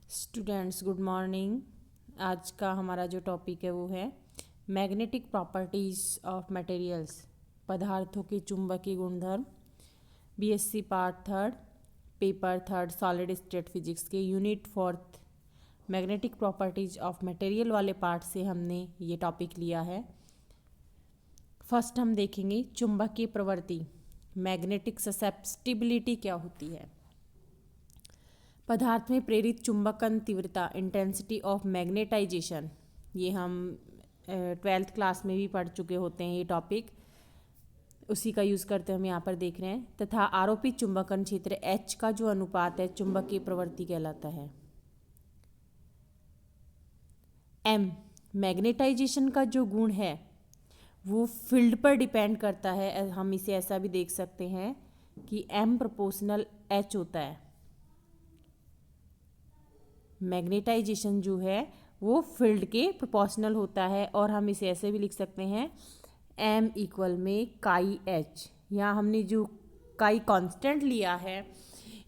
Students good morning. आज का हमारा जो टॉपिक है वो है मैग्नेटिक प्रॉपर्टीज़ ऑफ मटेरियल्स, पदार्थों के चुंबकीय गुणधर्म। BSc part third, paper third, solid state physics के unit fourth magnetic properties of material वाले पार्ट से हमने ये टॉपिक लिया है। फर्स्ट हम देखेंगे चुंबकीय प्रवृत्ति, मैग्नेटिक ससेप्टिबिलिटी क्या होती है। पदार्थ में प्रेरित चुंबकन तीव्रता, इंटेंसिटी ऑफ मैग्नेटाइजेशन, ये हम 12th क्लास में भी पढ़ चुके होते हैं ये टॉपिक, उसी का यूज़ करते हम यहाँ पर देख रहे हैं। तथा आरोपित चुंबकन क्षेत्र H का जो अनुपात है चुंबकीय प्रवृत्ति कहलाता है। M मैग्नेटाइजेशन का जो गुण है वो फील्ड पर डिपेंड करता है। हम इसे ऐसा भी देख सकते हैं कि M प्रोपोर्शनल H होता है। मैग्नेटाइजेशन जो है वो फील्ड के प्रोपोर्शनल होता है और हम इसे ऐसे भी लिख सकते हैं M इक्वल में काई H। यहाँ हमने जो काई कांस्टेंट लिया है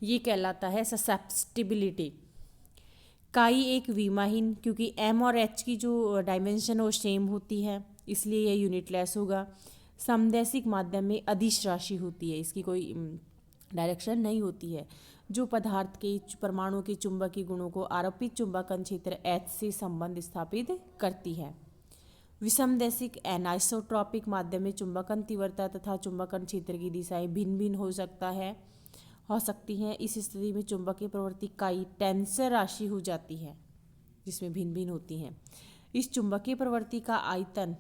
ये कहलाता है ससेप्टिबिलिटी। काई एक विमाहीन, क्योंकि M और H की जो डायमेंशन है वो सेम होती है इसलिए यह यूनिटलेस होगा। समदैशिक माध्यम में अदिश राशि होती है, इसकी कोई डायरेक्शन नहीं होती है, जो पदार्थ के परमाणु के चुंबकीय गुणों को आरोपित चुंबकन क्षेत्र H से संबंध स्थापित करती है। विषमदैशिक एनाइसोट्रॉपिक माध्यम में चुंबकन तीव्रता तथा चुंबकन क्षेत्र की दिशाएं भिन्न भिन्न हो सकती हैं। इस स्थिति में चुंबकीय प्रवृत्ति काई टेंसर राशि हो जाती है जिसमें भिन्न भिन्न होती हैं। इस चुंबकीय प्रवृत्ति का आयतन,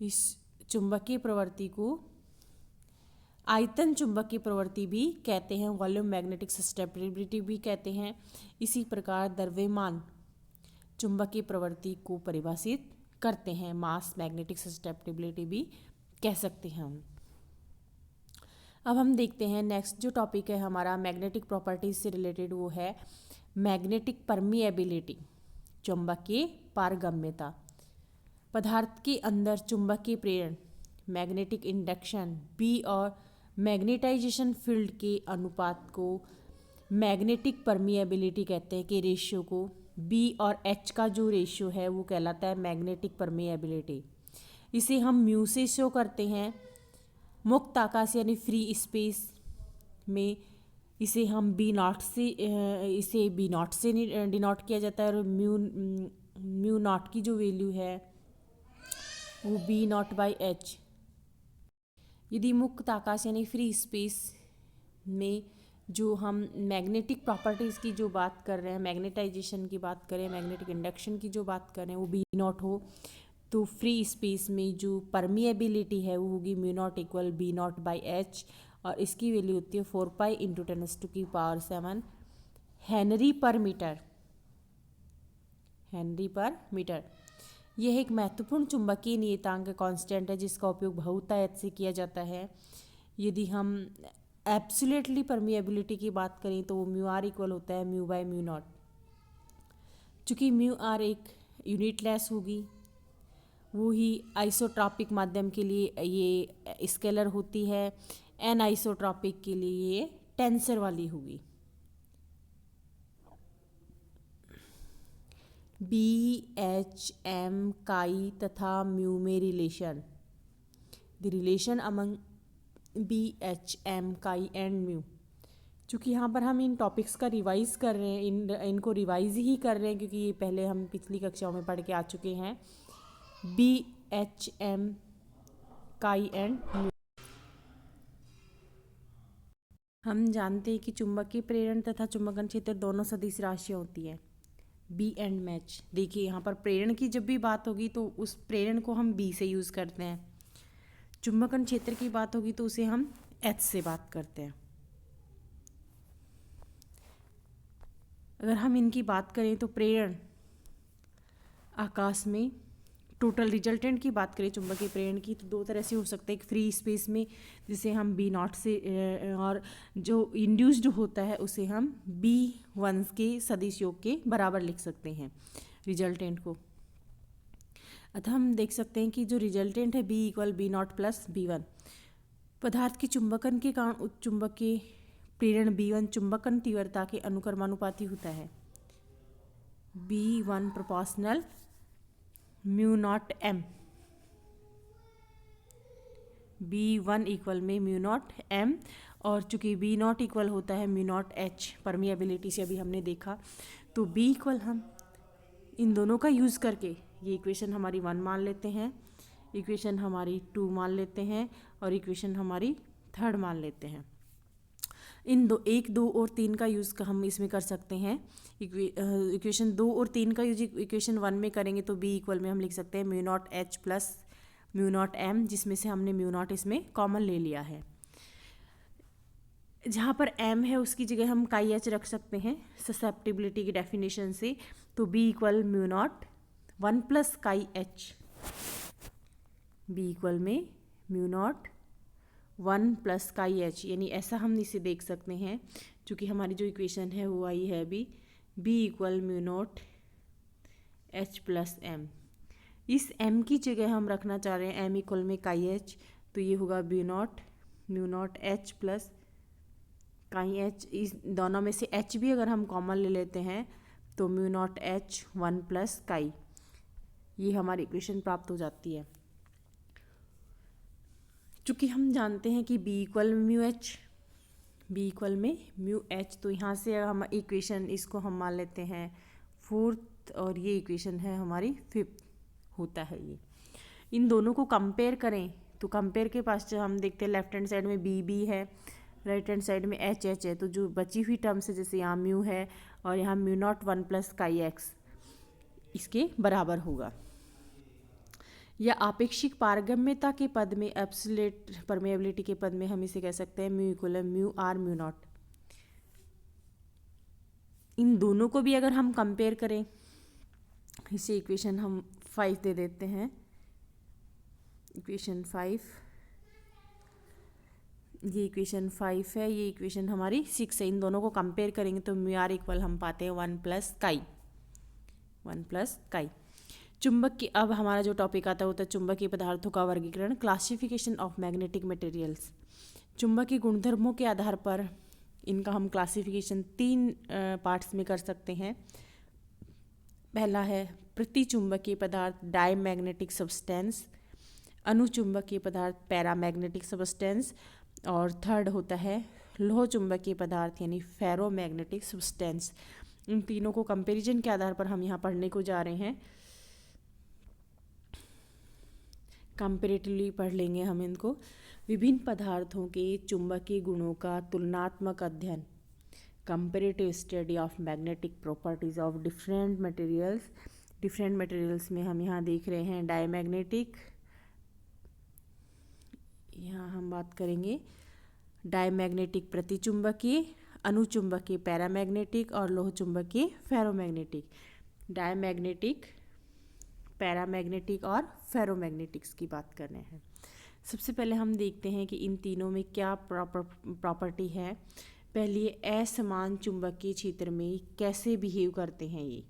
इस चुंबकीय प्रवृत्ति को आयतन चुंबकीय प्रवृत्ति भी कहते हैं, वॉल्यूम मैग्नेटिक ससेप्टिबिलिटी भी कहते हैं। इसी प्रकार द्रव्यमान चुंबकीय प्रवृत्ति को परिभाषित करते हैं, मास मैग्नेटिक ससेप्टिबिलिटी भी कह सकते हैं हम। अब हम देखते हैं नेक्स्ट जो टॉपिक है हमारा मैग्नेटिक प्रॉपर्टीज से रिलेटेड, वो है मैग्नेटिक परमिएबिलिटी, चुंबकीय पारगम्यता। पदार्थ के अंदर चुंबकीय प्रेरण, मैग्नेटिक इंडक्शन बी और मैग्नेटाइजेशन फील्ड के अनुपात को मैग्नेटिक परमिएबिलिटी कहते हैं, कि रेशियो को बी और एच का जो रेशियो है वो कहलाता है मैग्नेटिक परमिएबिलिटी। इसे हम म्यू से शो करते हैं। मुक्त आकाश यानी फ्री स्पेस में इसे हम बी नॉट से डिनोट किया जाता है, और म्यू नॉट की जो वैल्यू है वो बी नॉट बाई एच। यदि मुक्त आकाश यानी फ्री स्पेस में जो हम मैग्नेटिक प्रॉपर्टीज़ की जो बात कर रहे हैं, मैग्नेटाइजेशन की बात करें, मैग्नेटिक इंडक्शन की जो बात करें, वो बी नॉट हो, तो फ्री स्पेस में जो परमिएबिलिटी है वो होगी mu not equal B not by H, और इसकी वैल्यू होती है 4 pi into 10⁻⁷ henry per metre. यह एक महत्वपूर्ण चुंबकीय नियतांक कांस्टेंट है जिसका उपयोग बहुतायत से किया जाता है। यदि हम एब्सोल्युटली परमिएबिलिटी की बात करें तो वो म्यू आर इक्वल होता है म्यू बाय म्यू नॉट। चूँकि म्यू आर एक यूनिटलेस होगी, वो ही आइसोट्रॉपिक माध्यम के लिए ये स्केलर होती है, एन आइसोट्रॉपिक के लिए ये टेंसर वाली होगी। बी एच एम काई तथा म्यू में relation, the relation among B H M chi and mu. चूँकि यहाँ पर हम इन टॉपिक्स का रिवाइज कर रहे हैं, इनको रिवाइज ही कर रहे हैं क्योंकि ये पहले हम पिछली कक्षाओं में पढ़ के आ चुके हैं। B H M chi and mu, हम जानते हैं कि चुंबकीय प्रेरण तथा चुंबकन क्षेत्र दोनों सदिश राशियाँ होती हैं। बी एंड मैच, देखिए यहाँ पर प्रेरण की जब भी बात होगी तो उस प्रेरण को हम बी से यूज़ करते हैं, चुंबकन क्षेत्र की बात होगी तो उसे हम एच से बात करते हैं। अगर हम इनकी बात करें तो प्रेरण आकाश में टोटल रिजल्टेंट की बात करें चुंबकीय प्रेरण की तो दो तरह से हो सकता है। एक फ्री स्पेस में जिसे हम बी नॉट से, और जो इंड्यूस्ड होता है उसे हम बी वन के सदिश योग के बराबर लिख सकते हैं रिजल्टेंट को। अतः हम देख सकते हैं कि जो रिजल्टेंट है B equal B not plus B one, पदार्थ के चुंबकन के कारण उच्च चुंबकीय प्रेरण B1 चुंबकन तीव्रता के अनुक्रमानुपाती होता है। B1 proportional mu naught M, B1 equal में म्यू नॉट M, और चूंकि B0 इक्वल होता है म्यू नॉट H परमिएबिलिटी से अभी हमने देखा, तो B इक्वल हम इन दोनों का यूज़ करके ये इक्वेशन हमारी 1 मान लेते हैं, इक्वेशन हमारी 2 मान लेते हैं और इक्वेशन हमारी 3 मान लेते हैं। इन 1, 2 और 3 का यूज़ हम इसमें कर सकते हैं। इक्वेशन 2 और 3 का यूज इक्वेशन 1 में करेंगे तो B इक्वल में हम लिख सकते हैं mu naught H plus mu naught M, जिसमें से हमने म्यू नॉट इसमें कॉमन ले लिया है। जहाँ पर M है उसकी जगह हम काई H रख सकते हैं ससेप्टिबिलिटी की डेफिनेशन से, तो B equal mu naught 1 plus chi H, B equal में mu naught 1 plus chi H, यानी ऐसा हम इसे देख सकते हैं। चूँकि हमारी जो इक्वेशन है वो आई है B equal mu not H plus M। इस M की जगह हम रखना चाह रहे हैं M इक्वल में काई H, तो ये होगा mu naught H plus chi H। इस दोनों में से H भी अगर हम कॉमन ले लेते हैं तो म्यू नॉट H 1 प्लस काई, ये हमारी इक्वेशन प्राप्त हो जाती है। चूँकि हम जानते हैं कि B इक्वल म्यू H, तो यहाँ से हम इक्वेशन इसको हम मान लेते हैं 4th और ये इक्वेशन है हमारी 5th होता है ये। इन दोनों को कंपेयर करें तो कंपेयर के पास जो हम देखते हैं लेफ्ट हैंड साइड में B है, राइट हैंड साइड में H है, तो जो बची हुई टर्म्स है जैसे यहाँ म्यू है और यहाँ म्यू नॉट 1 प्लस काई X इसके बराबर होगा। या आपेक्षिक पारगम्यता के पद में एब्सोल्यूट परमेबिलिटी के पद में हम इसे कह सकते हैं mu equal mu R mu naught. इन दोनों को भी अगर हम कंपेयर करें, इसे इक्वेशन हम 5 दे देते हैं, इक्वेशन 5, ये इक्वेशन 5 है, ये इक्वेशन हमारी 6 है। इन दोनों को कंपेयर करेंगे तो म्यू आर इक्वल हम पाते हैं 1 प्लस काई। चुंबक की अब हमारा जो टॉपिक आता है होता है चुंबकीय पदार्थों का वर्गीकरण, क्लासिफिकेशन ऑफ मैग्नेटिक मटेरियल्स। चुंबकीय गुणधर्मों के आधार पर इनका हम क्लासिफिकेशन 3 पार्ट्स में कर सकते हैं। पहला है प्रतिचुंबकीय पदार्थ डायमैग्नेटिक सब्सटेंस, अनुचुंबकीय पदार्थ पैरामैग्नेटिक सब्सटेंस, और थर्ड होता है लोह चुंबकीय पदार्थ यानी फेरोमैग्नेटिक सब्सटेंस। इन तीनों को कंपैरिजन के आधार पर हम यहाँ पढ़ने को जा रहे हैं, कंपैरेटिवली पढ़ लेंगे हम इनको। विभिन्न पदार्थों के चुंबकीय गुणों का तुलनात्मक अध्ययन, comparative study of magnetic properties of different materials में हम यहाँ देख रहे हैं डायमैग्नेटिक, यहाँ हम बात करेंगे डायमैग्नेटिक प्रतिचुंबकीय, अनुचुंबकीय पैरामैग्नेटिक और लोह चुंबकीय फेरोमैग्नेटिक। डायमैग्नेटिक, पैरामैग्नेटिक और फेरोमैग्नेटिक्स की बात कर रहे हैं। सबसे पहले हम देखते हैं कि इन तीनों में क्या प्रॉपर्टी है। पहली, असमान चुंबकीय क्षेत्र में कैसे बिहेव करते हैं ये।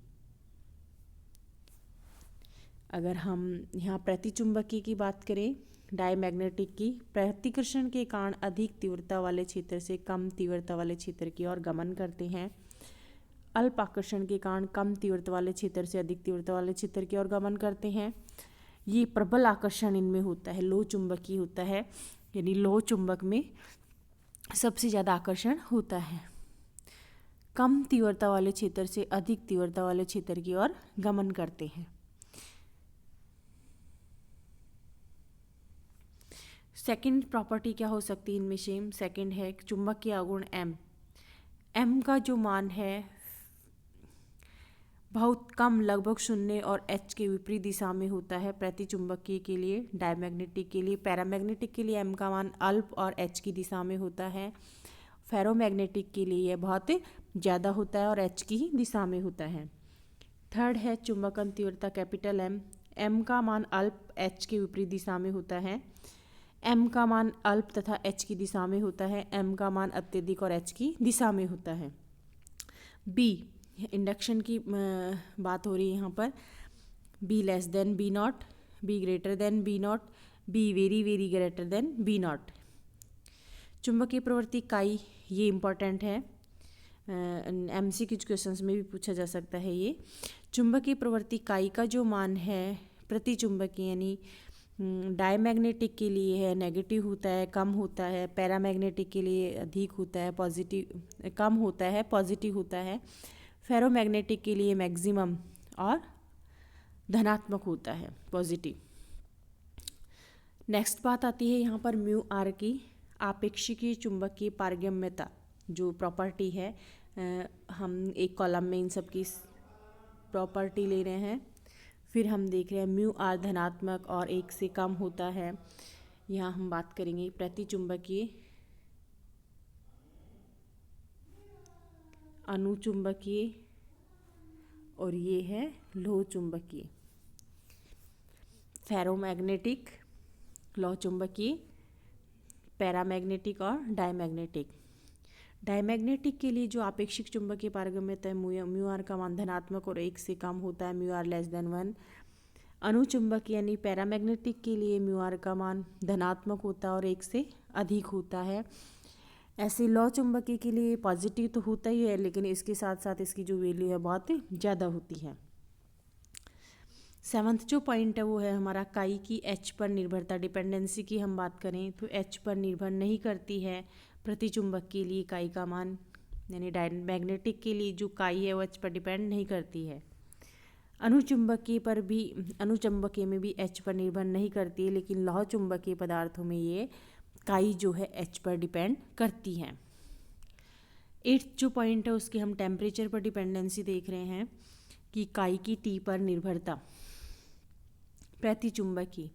अगर हम यहाँ प्रतिचुंबकीय की बात करें, डायमैग्नेटिक की, प्रतिकर्षण के कारण अधिक तीव्रता वाले क्षेत्र से कम तीव्रता वाले क्षेत्र की ओर गमन करते हैं। अल्प आकर्षण के कारण कम तीव्रता वाले क्षेत्र से अधिक तीव्रता वाले क्षेत्र की ओर गमन करते हैं। ये प्रबल आकर्षण इनमें होता है, लोह चुंबकीय होता है, यानी लोह चुंबक में सबसे ज़्यादा आकर्षण होता है। कम तीव्रता वाले क्षेत्र से अधिक तीव्रता वाले क्षेत्र की ओर गमन करते हैं। सेकंड प्रॉपर्टी क्या हो सकती है इनमें से? सेकंड है चुंबकीय आघूर्ण एम का जो मान है बहुत कम, लगभग 0 और H के विपरीत दिशा में होता है प्रतिचुंबकीय के लिए, डायमैग्नेटिक के लिए। पैरामैग्नेटिक के लिए M का मान अल्प और H की दिशा में होता है। फेरोमैग्नेटिक के लिए यह बहुत ज़्यादा होता है और H की ही दिशा में होता है। थर्ड है चुंबकन तीव्रता कैपिटल M का मान अल्प, H के विपरीत दिशा में होता है। M का मान अल्प तथा H की दिशा में होता है, M का मान अत्यधिक और H की दिशा में होता है। B, इंडक्शन की बात हो रही है यहाँ पर। B less than B not, B greater than B not, B very very greater than B not. चुंबकीय प्रवृत्ति काई, ये इम्पॉर्टेंट है, MCQ क्वेश्चंस में भी पूछा जा सकता है ये। चुंबकीय प्रवृत्ति काई का जो मान है प्रति चुंबकीय यानी डायमैग्नेटिक के लिए है नेगेटिव होता है, कम होता है, पैरामैग्नेटिक के लिए अधिक होता है, पॉजिटिव कम होता है, पॉजिटिव होता है, फेरोमैग्नेटिक के लिए मैक्सिमम और धनात्मक होता है, पॉजिटिव। नेक्स्ट बात आती है यहाँ पर म्यू आर की, आपेक्षिकीय चुंबकीय पारगम्यता जो प्रॉपर्टी है। हम एक कॉलम में इन सब की प्रॉपर्टी ले रहे हैं, फिर हम देख रहे हैं म्यू आर धनात्मक और 1 से कम होता है। यहाँ हम बात करेंगे प्रति चुंबकीय, अनुचुंबकीय और ये है लोह चुंबकीय, फेरोमैग्नेटिक, लौह चुंबकीय, पैरामैग्नेटिक और डायमैग्नेटिक। डायमैग्नेटिक के लिए जो आपेक्षिक चुंबकीय पारगम्यता है म्यू आर का मान धनात्मक और 1 से कम होता है, म्यू आर लेस देन 1। अनुचुंबकीय यानी पैरामैग्नेटिक के लिए म्यू आर का मान धनात्मक होता है और 1 से अधिक होता है। ऐसे लौह चुंबकीय के लिए पॉजिटिव तो होता ही है, लेकिन इसके साथ साथ इसकी जो वैल्यू है बहुत ज़्यादा होती है। 7th जो पॉइंट है वो है हमारा काई की एच पर निर्भरता। डिपेंडेंसी की हम बात करें तो एच पर निर्भर नहीं करती है प्रति चुंबक के लिए काई का मान, यानी डायमैग्नेटिक के लिए जो काई है वो एच पर डिपेंड नहीं करती है। अनुचुंबकीय पर भी, अनुचुंबकीय में भी एच पर निर्भर नहीं करती है, लेकिन लौह चुंबकीय पदार्थों में ये काई जो है एच पर डिपेंड करती है। 8th जो पॉइंट है उसकी हम टेम्परेचर पर डिपेंडेंसी देख रहे हैं कि काई की टी पर निर्भरता। प्रति चुंबकीय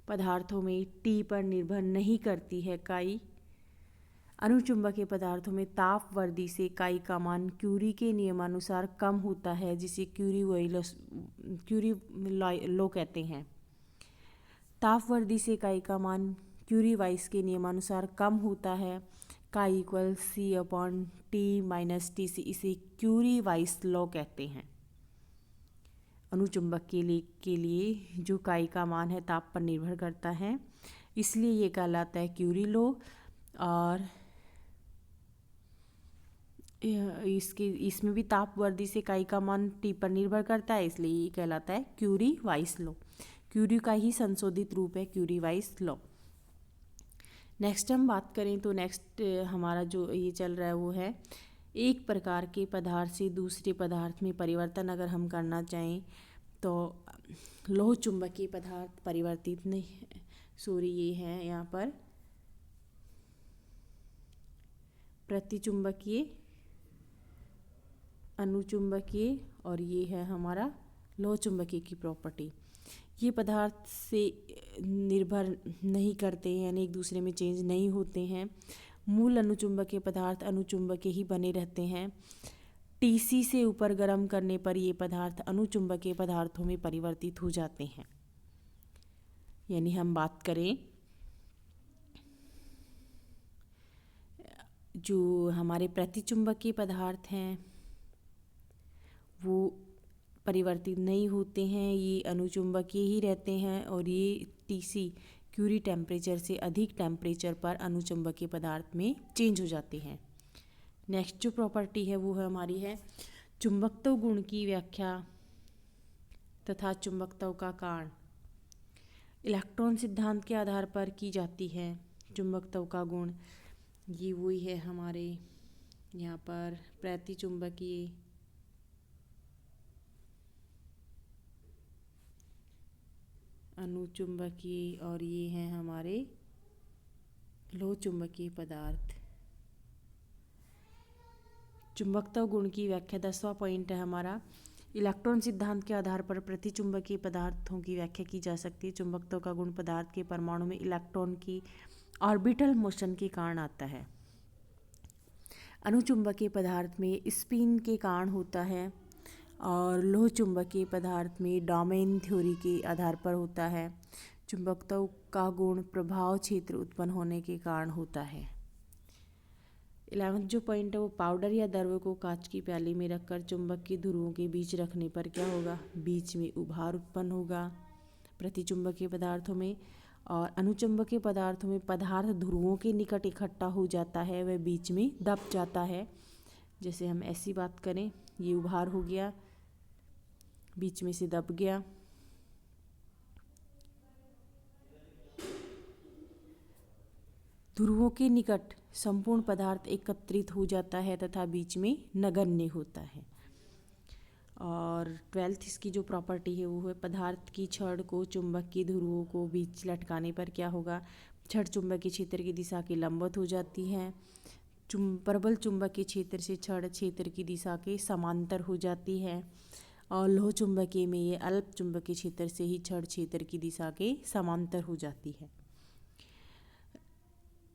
पदार्थों में टी पर निर्भर नहीं करती है काई। अनुचुंबकीय पदार्थों में ताप वृद्धि से काई का मान क्यूरी के नियमानुसार कम होता है, जिसे क्यूरी लॉ कहते हैं। ताप वृद्धि से काई का मान क्यूरी वाइस के नियमानुसार कम होता है, काई इक्वल C/T - T, इसे क्यूरी वाइस लॉ कहते हैं। अनुचुंबक के लिए जो काई का मान है ताप पर निर्भर करता है, इसलिए ये कहलाता है क्यूरी लॉ। और इसमें भी ताप वृद्धि से काई का मान टी पर निर्भर करता है, इसलिए ये कहलाता है क्यूरी वाइस लॉ। क्यूरी का ही संशोधित रूप है क्यूरी वाइस लॉ। नेक्स्ट हम बात करें तो नेक्स्ट हमारा जो ये चल रहा है वो है एक प्रकार के पदार्थ से दूसरे पदार्थ में परिवर्तन अगर हम करना चाहें तो लोह चुंबकीय पदार्थ परिवर्तित नहीं, ये है यहाँ पर प्रतिचुंबकीय, अनुचुंबकीय और ये है हमारा लोह चुंबकीय की प्रॉपर्टी। ये पदार्थ से निर्भर नहीं करते हैं, यानी एक दूसरे में चेंज नहीं होते हैं। मूल अनुचुंबकीय पदार्थ अनुचुंबकीय ही बने रहते हैं। TC से ऊपर गर्म करने पर ये पदार्थ अनुचुंबकीय पदार्थों में परिवर्तित हो जाते हैं। यानी हम बात करें जो हमारे प्रतिचुंबकीय पदार्थ हैं वो परिवर्तित नहीं होते हैं, ये अनुचुंबकीय ही रहते हैं और ये TC क्यूरी टेम्परेचर से अधिक टेम्परेचर पर अनुचुंबकीय पदार्थ में चेंज हो जाते हैं। नेक्स्ट जो प्रॉपर्टी है वो है हमारी है चुंबकत्व गुण की व्याख्या तथा चुंबकत्व का कारण। इलेक्ट्रॉन सिद्धांत के आधार पर की जाती है चुंबकत्व का गुण। ये वही है हमारे यहाँ पर प्रतिचुंबकीय, अनुचुंबकीय और ये हैं हमारे लोह चुंबकीय पदार्थ। चुंबकत्व गुण की व्याख्या 10वां पॉइंट है हमारा। इलेक्ट्रॉन सिद्धांत के आधार पर प्रतिचुंबकीय पदार्थों की व्याख्या की जा सकती है। चुंबकत्व का गुण पदार्थ के परमाणु में इलेक्ट्रॉन की ऑर्बिटल मोशन के कारण आता है। अनुचुंबकीय पदार्थ में स्पिन के कारण होता है और लोह चुंबकीय पदार्थ में डोमेन थ्योरी के आधार पर होता है। चुंबकत्व का गुण प्रभाव क्षेत्र उत्पन्न होने के कारण होता है। 11वां जो पॉइंट है वो पाउडर या द्रव को कांच की प्याली में रखकर चुंबक के ध्रुवों के बीच रखने पर क्या होगा, बीच में उभार उत्पन्न होगा प्रतिचुंबकीय पदार्थों में। और अनुचुंबकीय पदार्थों में पदार्थ ध्रुवों के निकट इकट्ठा हो जाता है, वह बीच में दब जाता है। जैसे हम ऐसी बात करें, ये उभार हो गया, बीच में से दब गया। ध्रुवों के निकट संपूर्ण पदार्थ एकत्रित हो जाता है तथा बीच में नगण्य होता है। और 12th इसकी जो प्रॉपर्टी है वो है पदार्थ की छड़ को चुंबकीय ध्रुवों को बीच लटकाने पर क्या होगा, छड़ चुंबकीय क्षेत्र की दिशा के लंबवत हो जाती है। प्रबल चुंबकीय क्षेत्र से छड़ क्षेत्र की दिशा के समांतर हो जाती है। और लोह चुंबकीय में ये अल्प चुंबकीय क्षेत्र से ही छड़ क्षेत्र की दिशा के समांतर हो जाती है।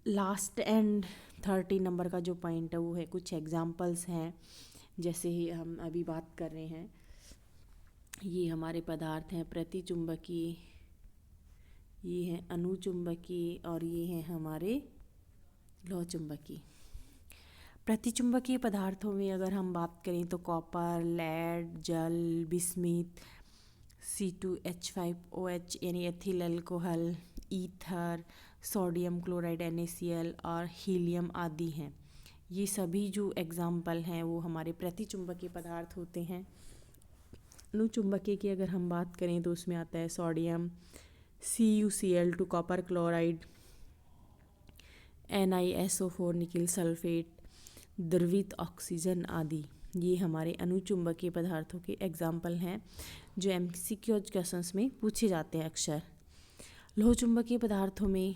लास्ट एंड 30 नंबर का जो पॉइंट है वो है कुछ एग्जाम्पल्स हैं। जैसे ही हम अभी बात कर रहे हैं, ये हमारे पदार्थ हैं प्रतिचुंबकीय, ये हैं अनुचुंबकीय और ये हैं हमारे लोह चुंबकीय। प्रतिचुंबकीय पदार्थों में अगर हम बात करें तो कॉपर, लेड, जल, बिस्मिथ, C2H5OH यानी ethyl alcohol, ether, sodium chloride NaCl और हीलियम आदि हैं। ये सभी जो एग्जाम्पल हैं वो हमारे प्रतिचुंबकीय पदार्थ होते हैं। अनुचुंबकीय की अगर हम बात करें तो उसमें आता है sodium, CuCl2 copper chloride, NiSO4 nickel sulphate, द्रवित ऑक्सीजन आदि। ये हमारे अनुचुंबकीय पदार्थों के एग्जाम्पल हैं जो MCQ क्वेश्चंस में पूछे जाते हैं अक्सर। लोह चुंबकीय पदार्थों में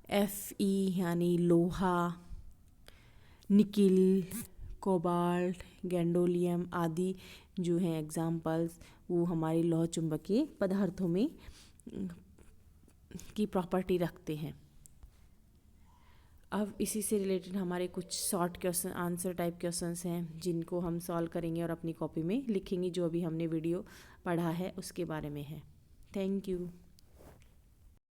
Fe यानी लोहा, निकिल, कोबाल्ट, गैंडोलियम आदि जो हैं एग्जाम्पल्स, वो हमारे लोह चुंबकीय पदार्थों में की प्रॉपर्टी रखते हैं। अब इसी से रिलेटेड हमारे कुछ short question answer type questions हैं जिनको हम सॉल्व करेंगे और अपनी कॉपी में लिखेंगे, जो अभी हमने वीडियो पढ़ा है उसके बारे में है। Thank you.